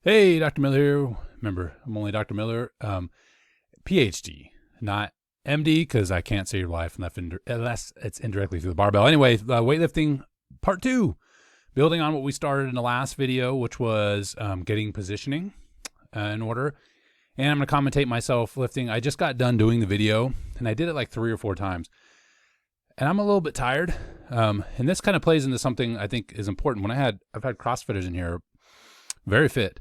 Hey, Dr. Miller here. Remember, I'm only Dr. Miller. PhD, not MD, because I can't save your life unless it's indirectly through the barbell. Anyway, weightlifting part 2, building on what we started in the last video, which was getting positioning in order. And I'm going to commentate myself lifting. I just got done doing the video, and I did it like 3 or 4 times. And I'm a little bit tired. And this kind of plays into something I think is important. I've had CrossFitters in here, very fit,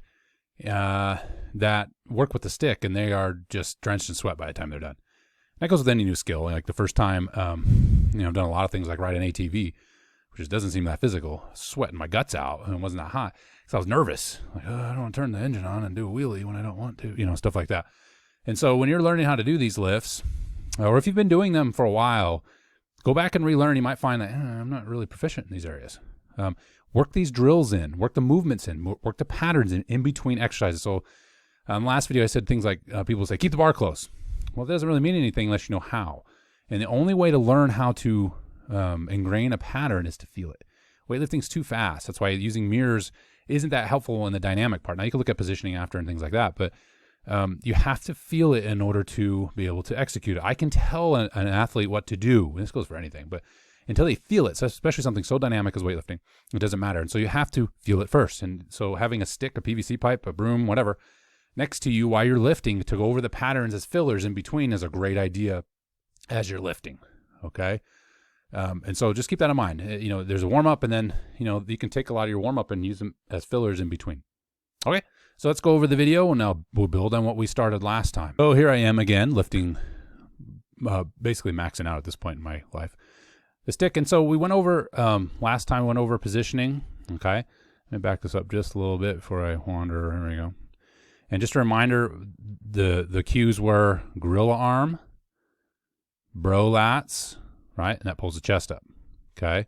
that work with the stick, and they are just drenched in sweat by the time they're done. That goes with any new skill. Like the first time, I've done a lot of things like ride an ATV, which doesn't seem that physical. Sweating my guts out, and it wasn't that hot because I was nervous. Like, I don't want to turn the engine on and do a wheelie when I don't want to, stuff like that. And so when you're learning how to do these lifts, or if you've been doing them for a while, go back and relearn. You might find that I'm not really proficient in these areas. Work these drills in, work the movements in, work the patterns in between exercises. So last video I said things like people say, keep the bar close. Well, it doesn't really mean anything unless you know how. And the only way to learn how to ingrain a pattern is to feel it. Weightlifting's too fast. That's why using mirrors isn't that helpful in the dynamic part. Now you can look at positioning after and things like that, but you have to feel it in order to be able to execute it. I can tell an athlete what to do, and this goes for anything, but until they feel it, so especially something so dynamic as weightlifting, it doesn't matter. And so you have to feel it first. And so having a stick, a PVC pipe, a broom, whatever, next to you while you're lifting to go over the patterns as fillers in between is a great idea as you're lifting, okay? And so just keep that in mind. There's a warm-up, and then, you can take a lot of your warm-up and use them as fillers in between. Okay, so let's go over the video, and now we'll build on what we started last time. So here I am again, lifting, basically maxing out at this point in my life, the stick. And so we went over, last time we went over positioning, okay? Let me back this up just a little bit before I wander. Here we go. And just a reminder, the cues were gorilla arm, bro lats, right? And that pulls the chest up, okay?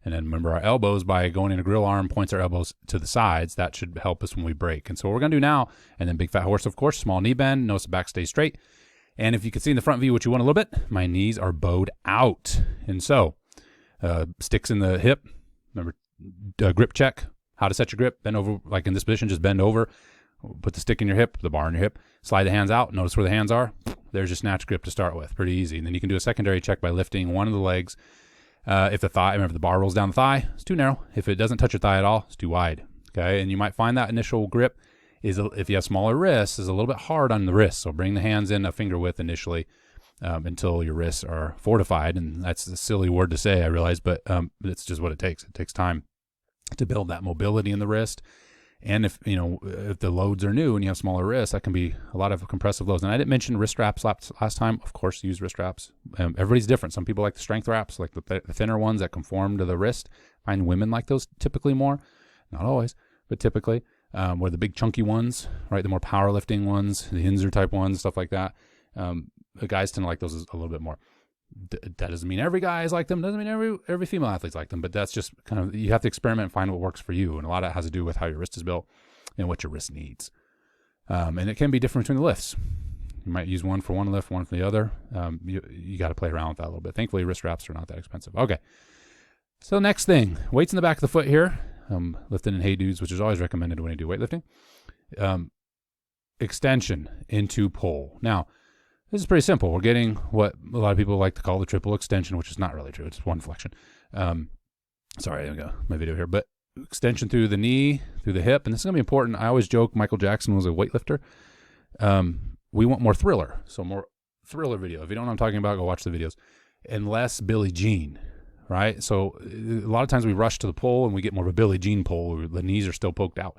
And then remember our elbows, by going in a gorilla arm, points our elbows to the sides. That should help us when we break. And so what we're going to do now, and then big fat horse, of course, small knee bend, notice the back stays straight. And if you can see in the front view what you want a little bit, my knees are bowed out. And so sticks in the hip, remember, grip check, how to set your grip, bend over, like in this position, just bend over, put the stick in your hip, the bar in your hip, slide the hands out, notice where the hands are. There's your snatch grip to start with, pretty easy. And then you can do a secondary check by lifting one of the legs. If the thigh, remember the bar rolls down the thigh, it's too narrow. If it doesn't touch your thigh at all, it's too wide, okay? And you might find that initial grip is, if you have smaller wrists, is a little bit hard on the wrists. So bring the hands in a finger width initially until your wrists are fortified. And that's a silly word to say, I realize, but it's just what it takes. It takes time to build that mobility in the wrist. And if the loads are new and you have smaller wrists, that can be a lot of compressive loads. And I didn't mention wrist wraps last time. Of course, use wrist wraps. Everybody's different. Some people like the strength wraps, like the thinner ones that conform to the wrist. I find women like those typically more. Not always, but typically. Or the big chunky ones, right? The more powerlifting ones, the Hinzer type ones, stuff like that. The guys tend to like those a little bit more. That doesn't mean every guy is like them. Doesn't mean every female athlete's like them. But that's just kind of, you have to experiment and find what works for you. And a lot of it has to do with how your wrist is built and what your wrist needs. And it can be different between the lifts. You might use one for one lift, one for the other. You got to play around with that a little bit. Thankfully, wrist wraps are not that expensive. Okay. So next thing, weights in the back of the foot here. Lifting in Hey Dudes, which is always recommended when you do weightlifting. Extension into pull. Now, this is pretty simple. We're getting what a lot of people like to call the triple extension, which is not really true. It's one flexion. Sorry, I got my video here, but extension through the knee, through the hip, and this is going to be important. I always joke Michael Jackson was a weightlifter. We want more thriller, so more thriller video. If you don't know what I'm talking about, go watch the videos. And less Billie Jean. Right? So a lot of times we rush to the pull and we get more of a Billie Jean pull where the knees are still poked out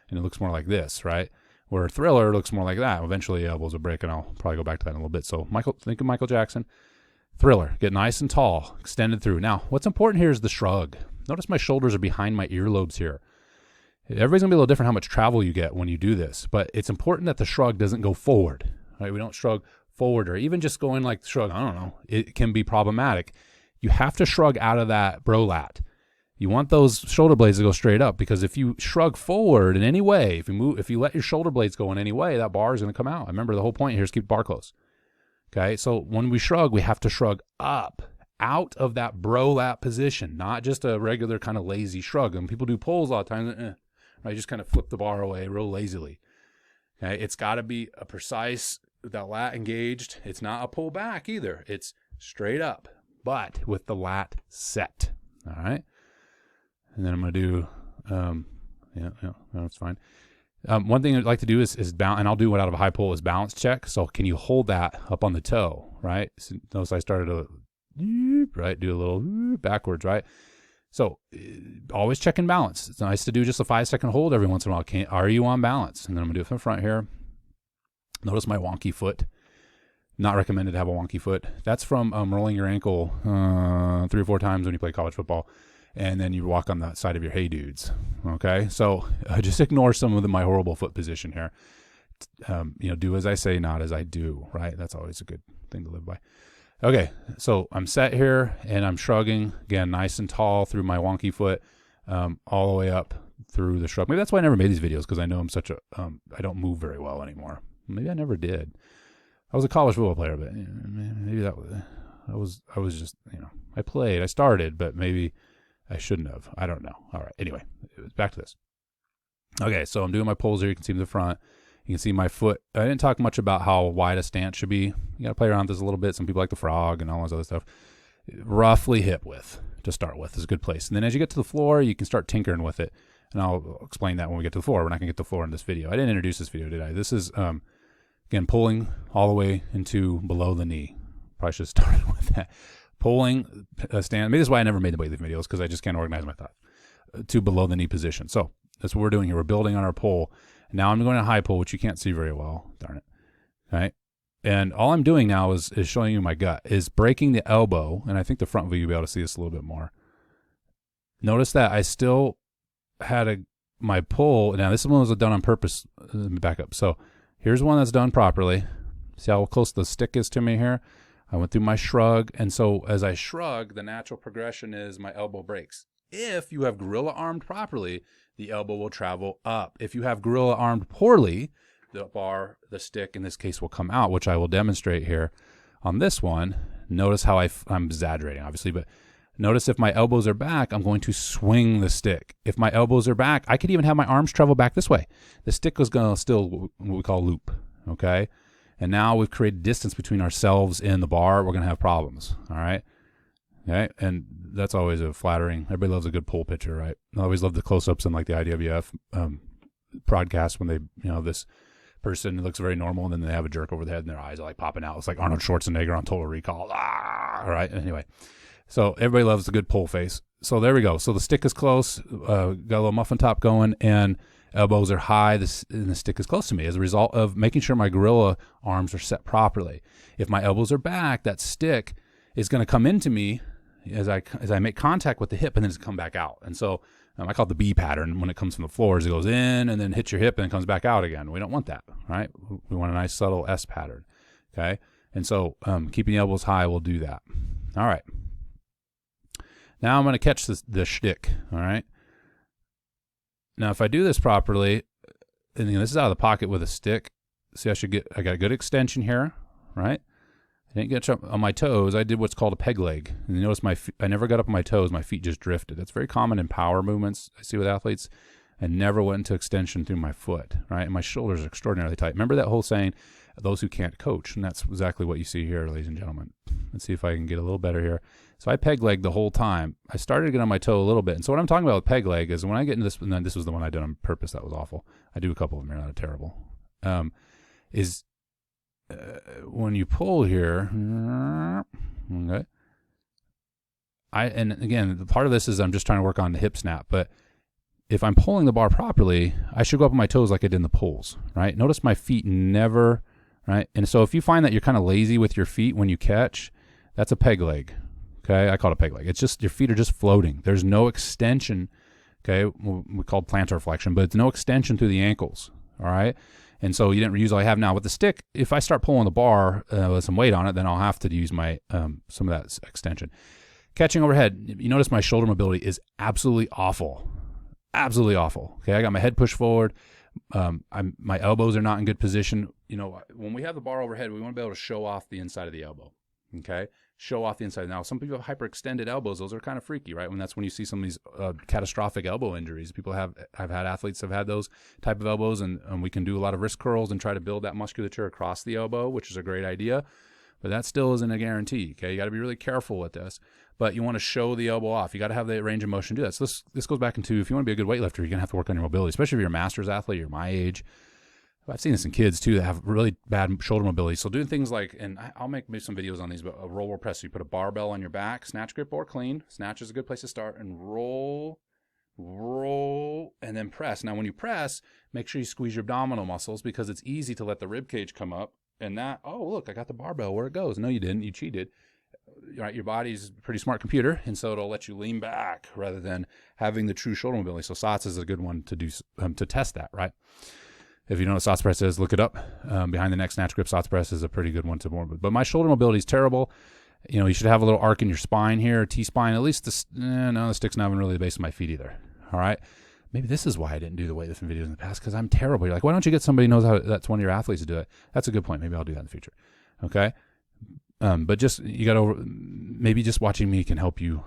and it looks more like this, right? Where a thriller looks more like that. Eventually elbows will break, and I'll probably go back to that in a little bit. So think of Michael Jackson. Thriller, get nice and tall, extended through. Now, what's important here is the shrug. Notice my shoulders are behind my earlobes here. Everybody's gonna be a little different how much travel you get when you do this, but it's important that the shrug doesn't go forward, right? We don't shrug forward, or even just going like shrug, I don't know. It can be problematic. You have to shrug out of that bro lat. You want those shoulder blades to go straight up, because if you shrug forward in any way, if you let your shoulder blades go in any way, that bar is going to come out. Remember, the whole point here is keep the bar close. Okay, so when we shrug, we have to shrug up, out of that bro lat position, not just a regular kind of lazy shrug. And people do pulls a lot of times, right? You just kind of flip the bar away real lazily. Okay, it's got to be a precise, that lat engaged. It's not a pull back either. It's straight up, but with the lat set. All right, and then I'm gonna do, no, it's fine. One thing I'd like to do is balance, and I'll do it out of a high pull, is balance check. So can you hold that up on the toe, right? So notice I started right, do a little backwards, right? So always check and balance. It's nice to do just a 5-second hold every once in a while. Are you on balance? And then I'm gonna do it from the front here. Notice my wonky foot. Not recommended to have a wonky foot. That's from rolling your ankle 3 or 4 times when you play college football, and then you walk on the side of your hey dudes. Okay, so just ignore some of my horrible foot position here. Do as I say, not as I do, right? That's always a good thing to live by. Okay, so I'm set here, and I'm shrugging, again, nice and tall through my wonky foot, all the way up through the shrug. Maybe that's why I never made these videos, because I know I'm such a, I don't move very well anymore. Maybe I never did. I was a college football player, but maybe that was, I was just, I played, I started, but maybe I shouldn't have. I don't know. All right, anyway, back to this. Okay, so I'm doing my pulls here. You can see in the front. You can see my foot. I didn't talk much about how wide a stance should be. You got to play around with this a little bit. Some people like the frog and all this other stuff. Roughly hip width to start with is a good place. And then as you get to the floor, you can start tinkering with it. And I'll explain that when we get to the floor. We're not going to get to the floor in this video. I didn't introduce this video, did I? This is, again, pulling all the way into below the knee. Probably should have started with that. Pulling a stand. Maybe that's why I never made the weightlifting videos, because I just can't organize my thoughts to below the knee position. So that's what we're doing here. We're building on our pull. Now I'm going to high pull, which you can't see very well. Darn it. All right. And all I'm doing now is showing you my gut, is breaking the elbow. And I think the front view, you'll be able to see this a little bit more. Notice that I still had my pull. Now this one was done on purpose. Let me back up. So here's one that's done properly. See how close the stick is to me here? I went through my shrug. And so as I shrug, the natural progression is my elbow breaks. If you have gorilla armed properly, the elbow will travel up. If you have gorilla armed poorly, the stick in this case will come out, which I will demonstrate here on this one. Notice how I'm exaggerating, obviously, but notice if my elbows are back, I'm going to swing the stick. If my elbows are back, I could even have my arms travel back this way. The stick was going to still what we call loop, okay? And now we've created distance between ourselves and the bar. We're going to have problems, all right? Okay, and that's always a flattering. Everybody loves a good pull picture, right? I always love the close-ups in like the IWF broadcast when they, this person looks very normal, and then they have a jerk over the head and their eyes are like popping out. It's like Arnold Schwarzenegger on Total Recall. All right, anyway. So everybody loves a good pull face. So there we go. So the stick is close, got a little muffin top going, and elbows are high, and the stick is close to me as a result of making sure my gorilla arms are set properly. If my elbows are back, that stick is going to come into me as I make contact with the hip, and then it's come back out. And so I call it the B pattern. When it comes from the floors, it goes in and then hits your hip and then comes back out again. We don't want that, right? We want a nice subtle S pattern, okay? And so keeping the elbows high will do that. All right. Now I'm going to catch the shtick, all right? Now if I do this properly, and this is out of the pocket with a stick, see I got a good extension here, right? I didn't get up on my toes. I did what's called a peg leg. And you notice I never got up on my toes. My feet just drifted. That's very common in power movements I see with athletes. I never went into extension through my foot, right? And my shoulders are extraordinarily tight. Remember that whole saying, those who can't coach? And that's exactly what you see here, ladies and gentlemen. Let's see if I can get a little better here. So I peg leg the whole time. I started to get on my toe a little bit. And so what I'm talking about with peg leg is when I get into this, and then this was the one I did on purpose. That was awful. I do a couple of them. They're not terrible. When you pull here, okay. And again, the part of this is I'm just trying to work on the hip snap, but if I'm pulling the bar properly, I should go up on my toes like I did in the pulls, right? Notice my feet never, right? And so if you find that you're kind of lazy with your feet when you catch, that's a peg leg, okay? I call it a peg leg. It's just your feet are just floating. There's no extension, okay? We call it plantar flexion, but it's no extension through the ankles, all right? And so you didn't use all I have now. With the stick, if I start pulling the bar with some weight on it, then I'll have to use my some of that extension. Catching overhead, you notice my shoulder mobility is absolutely awful. Absolutely awful. Okay, I got my head pushed forward. My elbows are not in good position. When we have the bar overhead, we want to be able to show off the inside of the elbow. Okay, show off the inside. Now, some people have hyperextended elbows. Those are kind of freaky, right? That's when you see some of these catastrophic elbow injuries. I've had athletes have had those type of elbows, and we can do a lot of wrist curls and try to build that musculature across the elbow, which is a great idea. But that still isn't a guarantee, okay? You got to be really careful with this. But you want to show the elbow off. You got to have the range of motion to do that. So this goes back into, if you want to be a good weightlifter, you're going to have to work on your mobility, especially if you're a master's athlete, you're my age. I've seen this in kids, too, that have really bad shoulder mobility. So doing things like, and I'll make maybe some videos on these, but a roll press. So you put a barbell on your back, snatch grip or clean. Snatch is a good place to start. And roll, and then press. Now, when you press, make sure you squeeze your abdominal muscles because it's easy to let the rib cage come up. And that, oh, look, I got the barbell where it goes. No, you didn't. You cheated. Right? Your body's a pretty smart computer, and so it'll let you lean back rather than having the true shoulder mobility. So SOTS is a good one to do to test that, right? If you know what SOTS press is, look it up. Behind the neck snatch grip SOTS press is a pretty good one to more. But my shoulder mobility is terrible. You know, you should have a little arc in your spine here, T-spine. At least the stick's not even really the base of my feet either. All right? Maybe this is why I didn't do the weightlifting videos in the past, because I'm terrible. You're like, why don't you get somebody who knows how? That's one of your athletes to do it. That's a good point. Maybe I'll do that in the future. Okay? But just, you got to, maybe just watching me can help you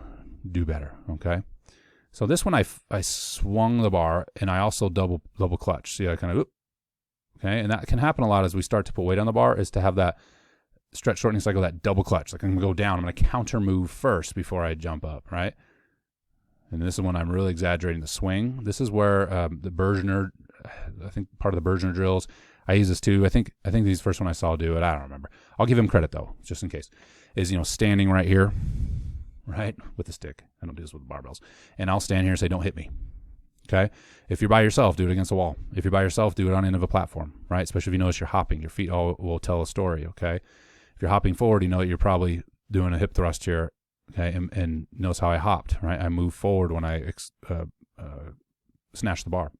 do better. Okay? So this one, I swung the bar, and I also double clutch. See, I kind of, okay? And that can happen a lot as we start to put weight on the bar, is to have that stretch shortening cycle, that double clutch. Like I'm going to go down. I'm going to counter move first before I jump up, right? And this is when I'm really exaggerating the swing. This is where the Bergener, I think part of the Bergener drills, I use this too. I think these first one I saw do it. I don't remember. I'll give him credit though, just in case. Is, standing right here, right, with the stick. I don't do this with the barbells. And I'll stand here and say, don't hit me. Okay? If you're by yourself, do it against a wall. If you're by yourself, do it on the end of a platform, right? Especially if you notice you're hopping. Your feet all will tell a story, okay? If you're hopping forward, you know that you're probably doing a hip thrust here. Okay, and notice how I hopped, right? I moved forward when I snatched the bar.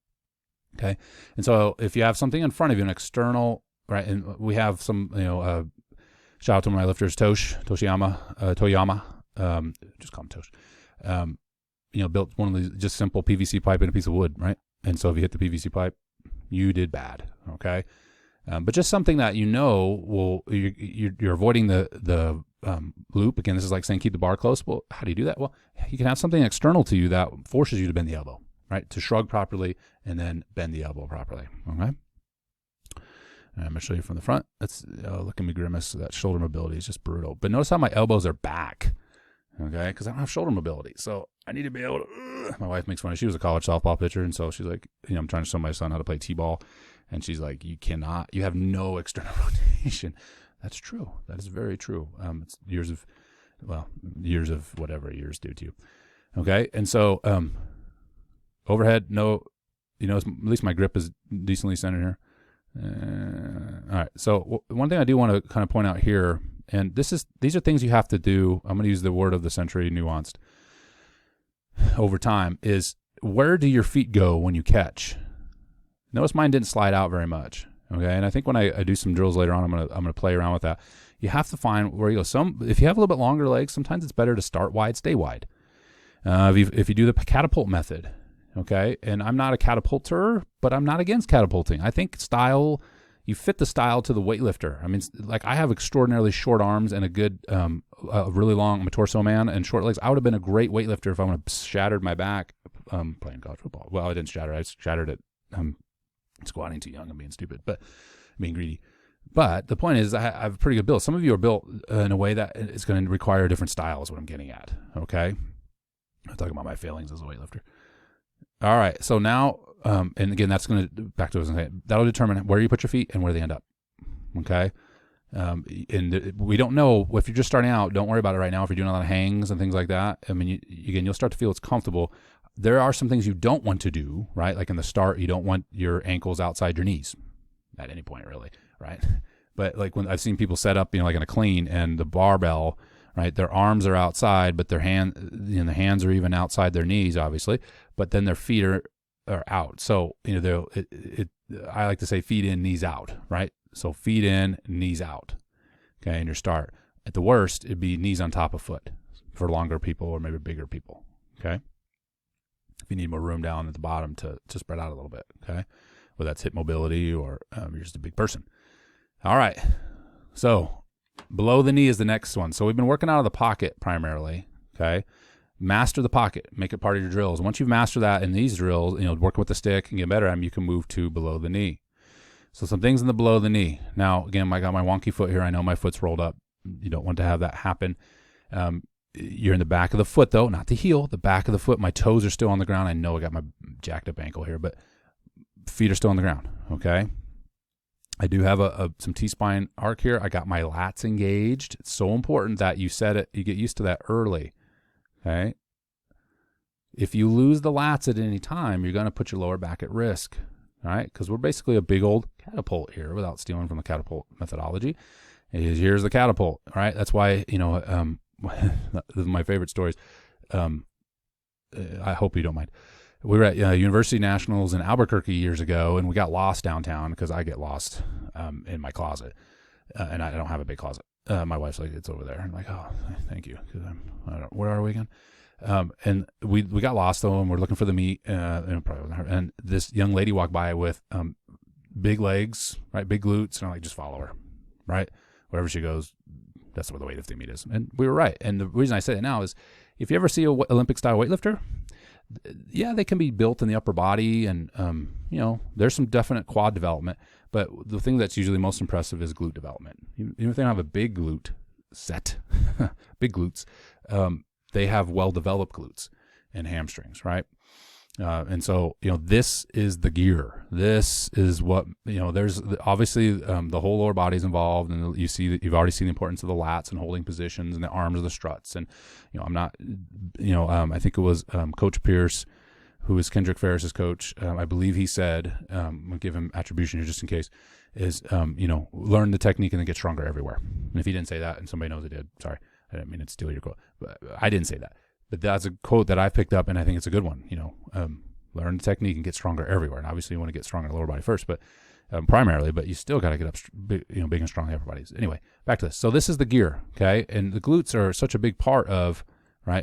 Okay, and so if you have something in front of you, an external, right? And we have some, shout out to my lifters, Toyama, just call him Tosh. Built one of these just simple PVC pipe and a piece of wood, right? And so if you hit the PVC pipe, you did bad. Okay, but just something that will you're avoiding the loop. Again, this is like saying keep the bar close. Well, how do you do that? Well, you can have something external to you that forces you to bend the elbow, right? To shrug properly and then bend the elbow properly, okay? And I'm going to show you from the front. That's, look at me grimace. That shoulder mobility is just brutal. But notice how my elbows are back, okay? Because I don't have shoulder mobility. So I need to be able to, my wife makes fun of, she was a college softball pitcher, and so she's like, I'm trying to show my son how to play T-ball, and she's like, you have no external rotation. That's true. That is very true. It's years of whatever years do to you. Okay. And so, overhead, no, at least my grip is decently centered here. All right. So one thing I do want to kind of point out here, and these are things you have to do. I'm going to use the word of the century, nuanced, over time, is where do your feet go when you catch? Notice mine didn't slide out very much. Okay, and I think when I do some drills later on, I'm gonna play around with that. You have to find where you go. If you have a little bit longer legs, sometimes it's better to start wide, stay wide. If you do the catapult method, okay, and I'm not a catapulter, but I'm not against catapulting. I think you fit the style to the weightlifter. I mean, like I have extraordinarily short arms and a good, really long, I'm a torso man and short legs. I would have been a great weightlifter if I would have shattered my back playing college football. Well, I didn't shatter. I shattered it. Squatting too young and being stupid, but being greedy. But the point is, I have a pretty good build. Some of you are built in a way that is going to require a different style, is what I'm getting at. Okay, I'm talking about my failings as a weightlifter. All right, so now, and again, that's going to back to what I was saying. That'll determine where you put your feet and where they end up. Okay, and we don't know if you're just starting out. Don't worry about it right now. If you're doing a lot of hangs and things like that, I mean, you'll start to feel it's comfortable. There are some things you don't want to do, right? Like in the start, you don't want your ankles outside your knees at any point, really, right? But like when I've seen people set up, like in a clean, and the barbell, right? Their arms are outside, but their the hands are even outside their knees, obviously. But then their feet are out. So I like to say feet in, knees out, right? So feet in, knees out. Okay, in your start. At the worst, it'd be knees on top of foot for longer people or maybe bigger people. Okay. If you need more room down at the bottom to spread out a little bit, okay? Whether that's hip mobility or you're just a big person. All right. So Below the knee is the next one. So we've been working out of the pocket primarily, okay? Master the pocket, make it part of your drills. Once you've mastered that in these drills, working with the stick and get better at them, you can move to below the knee. So some things in the below the knee. Now, again, I got my wonky foot here. I know my foot's rolled up. You don't want to have that happen. You're in the back of the foot, though, not the heel, the back of the foot. My toes are still on the ground. I know I got my jacked up ankle here, but feet are still on the ground, okay? I do have some T-spine arc here. I got my lats engaged. It's so important that you set it, you get used to that early, okay? If you lose the lats at any time, you're going to put your lower back at risk, all right? Because we're basically a big old catapult here without stealing from the catapult methodology. Here's the catapult, all right? That's why, my favorite stories. I hope you don't mind. We were at University Nationals in Albuquerque years ago, and we got lost downtown because I get lost in my closet, and I don't have a big closet. My wife's like, it's over there. I'm like, oh, thank you. Where are we again? And we got lost though, and we're looking for the meet, and this young lady walked by with big legs, right, big glutes, and I'm like, just follow her, right? Wherever she goes, that's where the weightlifting meet is. And we were right. And the reason I say it now is, if you ever see a Olympic style weightlifter, yeah, they can be built in the upper body, and there's some definite quad development. But the thing that's usually most impressive is glute development. Even if they don't have a big glute set, big glutes, they have well-developed glutes and hamstrings, right? And so, this is the gear. This is what, there's obviously the whole lower body is involved, and you see that you've already seen the importance of the lats and holding positions, and the arms of the struts. And, I'm not, I think it was Coach Pierce, who is Kendrick Ferris's coach. I believe he said, I'm going to give him attribution here just in case, is, learn the technique and then get stronger everywhere. And if he didn't say that and somebody knows he did, sorry, I didn't mean to steal your quote, but I didn't say that. But that's a quote that I picked up, and I think it's a good one. Learn the technique and get stronger everywhere. And obviously, you want to get stronger in the lower body first, but primarily. But you still got to get up, big and strong in the upper bodies. Anyway, back to this. So this is the gear, okay? And the glutes are such a big part of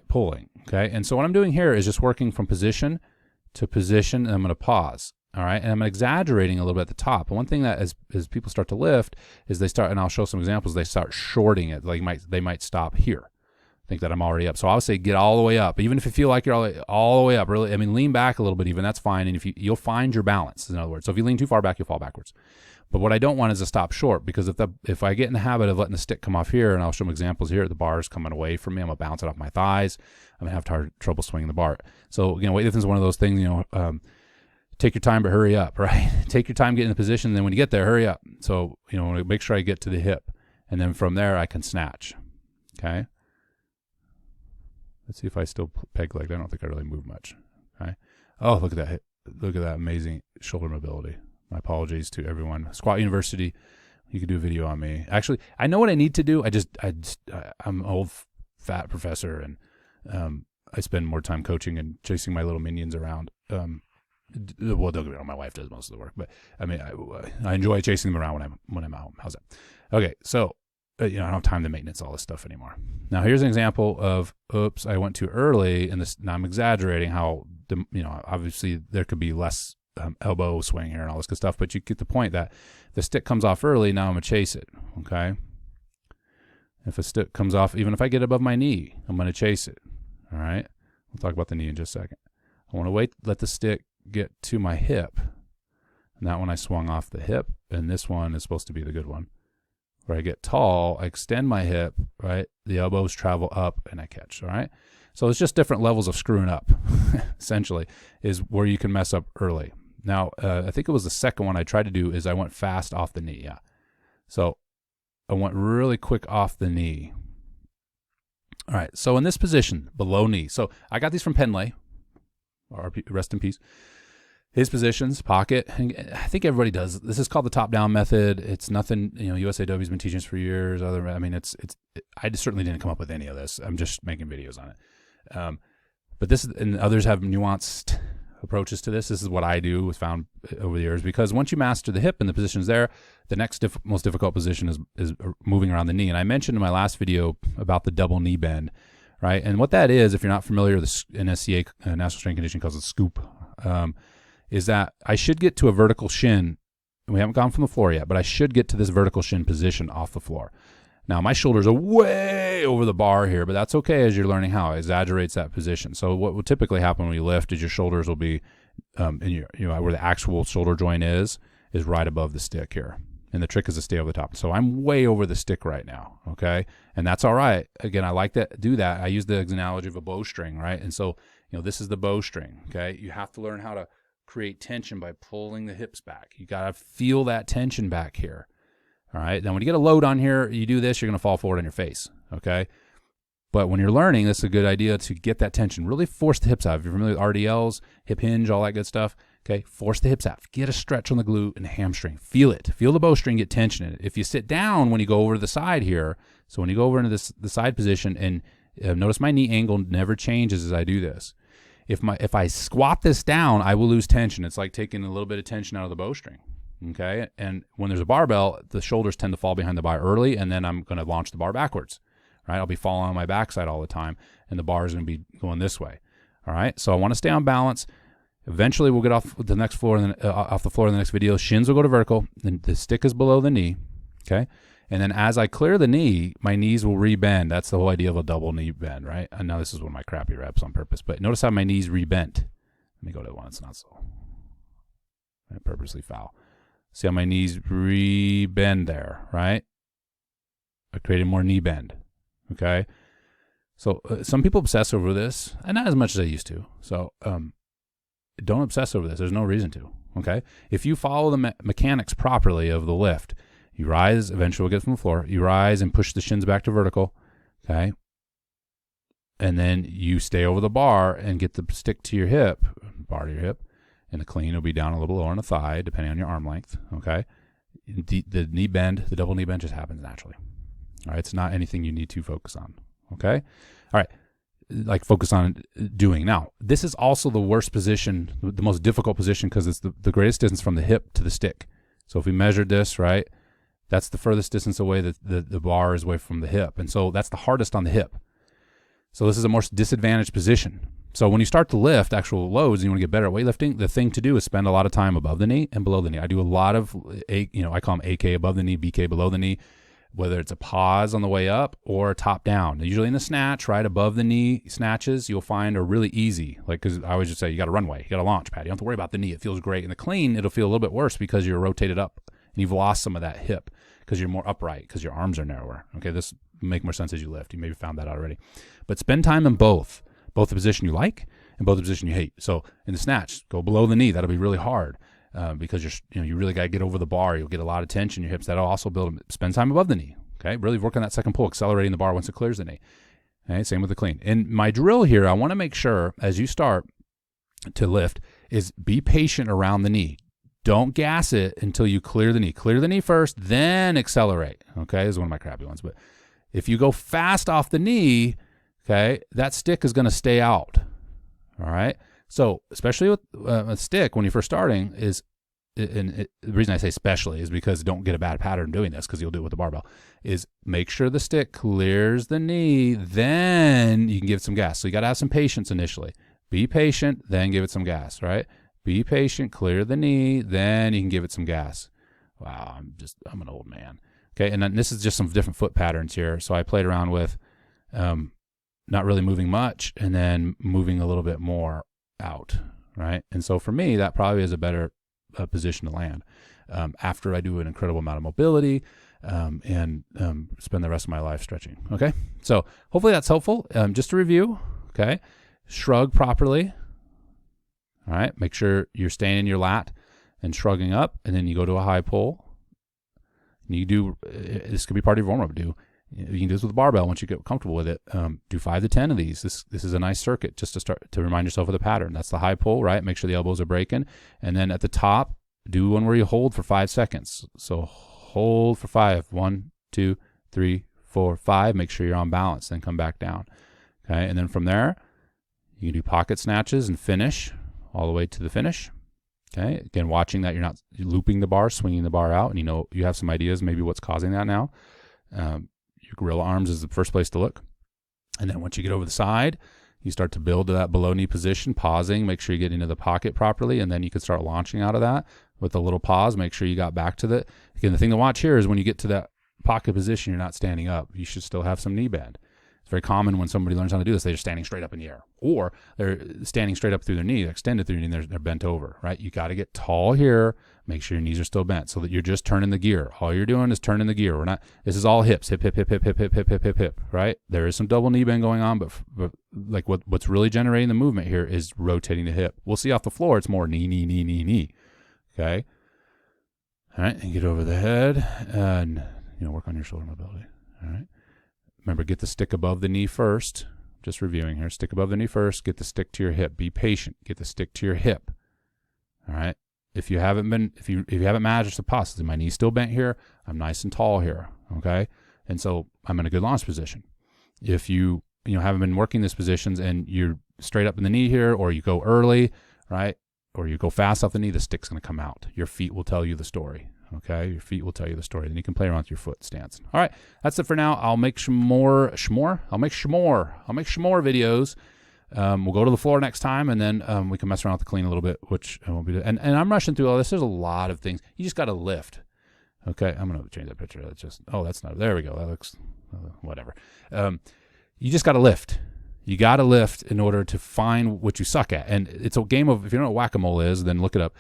pulling, okay? And so what I'm doing here is just working from position to position, and I'm going to pause. All right, and I'm exaggerating a little bit at the top. And one thing that as people start to lift is they start, and I'll show some examples. They start shorting it. Like they might stop here. Think that I'm already up. So I would say get all the way up. Even if you feel like you're all the way up, really, lean back a little bit even, that's fine. And if you'll find your balance, in other words. So if you lean too far back, you'll fall backwards. But what I don't want is to stop short, because if I get in the habit of letting the stick come off here, and I'll show them examples here, the bar is coming away from me, I'm going to bounce it off my thighs. I'm going to have trouble swinging the bar. So, weightlifting is one of those things, take your time, but hurry up, right? Take your time getting in the position, and then when you get there, hurry up. So, make sure I get to the hip. And then from there, I can snatch, okay? Let's see if I still peg leg. I don't think I really move much. Okay. Oh, look at that. Look at that amazing shoulder mobility. My apologies to everyone. Squat University, you could do a video on me. Actually, I know what I need to do. I'm an old fat professor, and I spend more time coaching and chasing my little minions around. Well, don't get me wrong, my wife does most of the work, but I enjoy chasing them around when I'm out. How's that? Okay, so I don't have time to maintenance all this stuff anymore. Now, here's an example of, oops, I went too early, and now I'm exaggerating how, obviously there could be less elbow swing here and all this good stuff, but you get the point that the stick comes off early, now I'm going to chase it, okay? If a stick comes off, even if I get above my knee, I'm going to chase it, all right? We'll talk about the knee in just a second. I want to let the stick get to my hip, and that one I swung off the hip, and this one is supposed to be the good one. Where I get tall, I extend my hip, right? The elbows travel up, and I catch, all right? So it's just different levels of screwing up, essentially, is where you can mess up early. Now, I think it was the second one I tried to do is I went fast off the knee, yeah. So I went really quick off the knee. All right, so in this position, below knee. So I got these from Penlay, rest in peace. His positions, pocket, and I think everybody does. This is called the top-down method. It's nothing, USAW's been teaching this for years. I certainly didn't come up with any of this. I'm just making videos on it. But this, and others have nuanced approaches to this. This is what I do, was found over the years, because once you master the hip and the positions there, the next most difficult position is moving around the knee. And I mentioned in my last video about the double knee bend, right? And what that is, if you're not familiar, the NSCA, National Strength Conditioning, calls it scoop, is that I should get to a vertical shin, and we haven't gone from the floor yet, but I should get to this vertical shin position off the floor. Now, my shoulders are way over the bar here, but that's okay as you're learning how. It exaggerates that position. So what will typically happen when you lift is your shoulders will be, where the actual shoulder joint is right above the stick here. And the trick is to stay over the top. So I'm way over the stick right now, okay? And that's all right. Again, I like to do that. I use the analogy of a bowstring, right? And so, this is the bowstring, okay? You have to learn how to create tension by pulling the hips back. You got to feel that tension back here, all right? Now, when you get a load on here, you do this, you're going to fall forward on your face, okay? But when you're learning, this is a good idea to get that tension. Really force the hips out. If you're familiar with RDLs, hip hinge, all that good stuff, okay, force the hips out. Get a stretch on the glute and hamstring. Feel it. Feel the bowstring, get tension in it. If you sit down when you go over to the side here, so when you go over into the side position, and notice my knee angle never changes as I do this. If I squat this down, I will lose tension. It's like taking a little bit of tension out of the bowstring, okay? And when there's a barbell, the shoulders tend to fall behind the bar early, and then I'm going to launch the bar backwards, right? I'll be falling on my backside all the time, and the bar is going to be going this way, all right? So I want to stay on balance. Eventually, we'll get off the next floor, off the floor in the next video. Shins will go to vertical, and the stick is below the knee, okay? And then as I clear the knee, my knees will rebend. That's the whole idea of a double knee bend, right? I know this is one of my crappy reps on purpose, but notice how my knees rebent. Let me go to one that's not so. I purposely foul. See how my knees rebend there, right? I created more knee bend, okay? So some people obsess over this, and not as much as I used to. So don't obsess over this. There's no reason to, okay? If you follow the mechanics properly of the lift, you rise, eventually we'll get from the floor. You rise and push the shins back to vertical, okay? And then you stay over the bar and get the stick to your hip, bar to your hip, and the clean will be down a little lower on the thigh, depending on your arm length, okay? The knee bend, the double knee bend just happens naturally, all right? It's not anything you need to focus on, okay? All right, like focus on doing. Now, this is also the worst position, the most difficult position, because it's the greatest distance from the hip to the stick. So if we measured this, right, that's the furthest distance away that the bar is away from the hip. And so that's the hardest on the hip. So this is a more disadvantaged position. So when you start to lift actual loads and you want to get better at weightlifting, the thing to do is spend a lot of time above the knee and below the knee. I do a lot of, I call them AK above the knee, BK below the knee, whether it's a pause on the way up or top down. Usually in the snatch, right above the knee snatches, you'll find are really easy. Like, because I always just say, you got a runway, you got a launch pad. You don't have to worry about the knee. It feels great. In the clean, it'll feel a little bit worse because you're rotated up and you've lost some of that hip because you're more upright because your arms are narrower. Okay, this will make more sense as you lift. You maybe found that out already. But spend time in both the position you like and both the position you hate. So in the snatch, go below the knee. That'll be really hard because you really got to get over the bar. You'll get a lot of tension in your hips. That'll also spend time above the knee. Okay, really work on that second pull, accelerating the bar once it clears the knee. Okay, same with the clean. In my drill here, I want to make sure as you start to lift is be patient around the knee. Don't gas it until you clear the knee. Clear the knee first, then accelerate. Okay, this is one of my crappy ones. But if you go fast off the knee, okay, that stick is going to stay out. All right. So especially with a stick when you're first starting the reason I say especially is because don't get a bad pattern doing this because you'll do it with the barbell, is make sure the stick clears the knee, then you can give it some gas. So you got to have some patience initially. Be patient, then give it some gas, right? Be patient, clear the knee, then you can give it some gas. Wow, I'm an old man. Okay, and then this is just some different foot patterns here. So I played around with not really moving much and then moving a little bit more out, right? And so for me, that probably is a better position to land after I do an incredible amount of mobility and spend the rest of my life stretching. Okay, so hopefully that's helpful. Just to review, okay, shrug properly. All right, make sure you're staying in your lat and shrugging up, and then you go to a high pull. And you do this could be part of your warm-up. You can do this with a barbell once you get comfortable with it. Do 5 to 10 of these. This is a nice circuit just to start to remind yourself of the pattern. That's the high pull, right? Make sure the elbows are breaking. And then at the top, do one where you hold for 5 seconds. So hold for 5. 1, 2, 3, 4, 5. Make sure you're on balance. Then come back down. Okay. And then from there, you can do pocket snatches and finish all the way to the finish. Okay. Again, watching that you're not looping the bar, swinging the bar out, and you have some ideas maybe what's causing that now. Your gorilla arms is the first place to look. And then once you get over the side, you start to build to that below knee position, pausing, make sure you get into the pocket properly, and then you can start launching out of that with a little pause. Make sure you got back to the, again, the thing to watch here is when you get to that pocket position, you're not standing up. You should still have some knee bend. It's very common when somebody learns how to do this, they're just standing straight up in the air, or they're standing straight up through their knee, extended through your knee, and they're bent over, right? You got to get tall here. Make sure your knees are still bent so that you're just turning the gear. All you're doing is turning the gear. This is all hips, hip, hip, hip, hip, hip, hip, hip, hip, hip, hip, right? There is some double knee bend going on, but like what's really generating the movement here is rotating the hip. We'll see off the floor, it's more knee, knee, knee, knee, knee, okay? All right, and get over the head and, work on your shoulder mobility, all right? Remember, get the stick above the knee first. Just reviewing here. Stick above the knee first. Get the stick to your hip. Be patient. Get the stick to your hip. All right. If you haven't managed the posture, my knee's still bent here. I'm nice and tall here. Okay. And so I'm in a good launch position. If you haven't been working these positions and you're straight up in the knee here, or you go early, right, or you go fast off the knee, the stick's going to come out. Your feet will tell you the story. Okay, your feet will tell you the story. Then you can play around with your foot stance. All right, that's it for now. I'll make some more videos. We'll go to the floor next time, and then we can mess around with the clean a little bit, which I won't be doing. And I'm rushing through all this. There's a lot of things. You just got to lift. Okay, I'm going to change that picture. That's not, there we go. That looks, whatever. You just got to lift. You got to lift in order to find what you suck at. And it's a game of, if you don't know what whack-a-mole is, then look it up.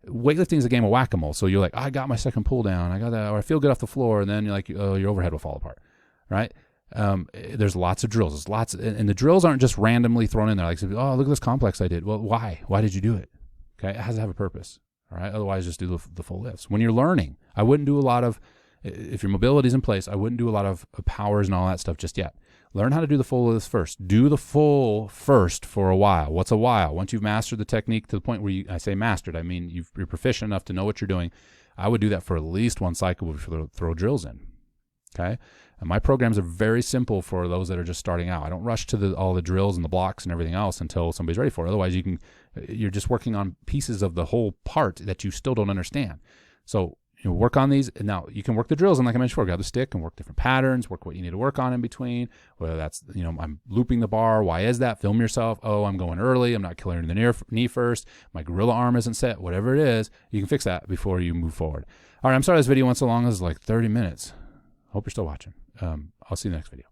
Weightlifting is a game of whack-a-mole. So you're like, I got my second pull down. I got that, or I feel good off the floor. And then you're like, oh, your overhead will fall apart, right? There's lots of drills. There's lots, and the drills aren't just randomly thrown in there. Like, oh, look at this complex I did. Well, why? Why did you do it? Okay, it has to have a purpose. All right. Otherwise, just do the full lifts. When you're learning, I wouldn't do a lot of, if your mobility's in place, I wouldn't do a lot of powers and all that stuff just yet. Learn how to do the full lifts first. Do the full first for a while. What's a while? Once you've mastered the technique to the point where I say mastered, I mean you're proficient enough to know what you're doing. I would do that for at least one cycle before throw drills in. Okay? And my programs are very simple for those that are just starting out. I don't rush to all the drills and the blocks and everything else until somebody's ready for it. Otherwise, you're just working on pieces of the whole part that you still don't understand. So work on these. And now you can work the drills, and like I mentioned before, grab the stick and work different patterns, work what you need to work on in between, whether that's, I'm looping the bar. Why is that? Film yourself. Oh, I'm going early. I'm not clearing the knee first. My gorilla arm isn't set. Whatever it is, you can fix that before you move forward. All right, I'm sorry this video went so long. This is like 30 minutes. Hope you're still watching. I'll see you in the next video.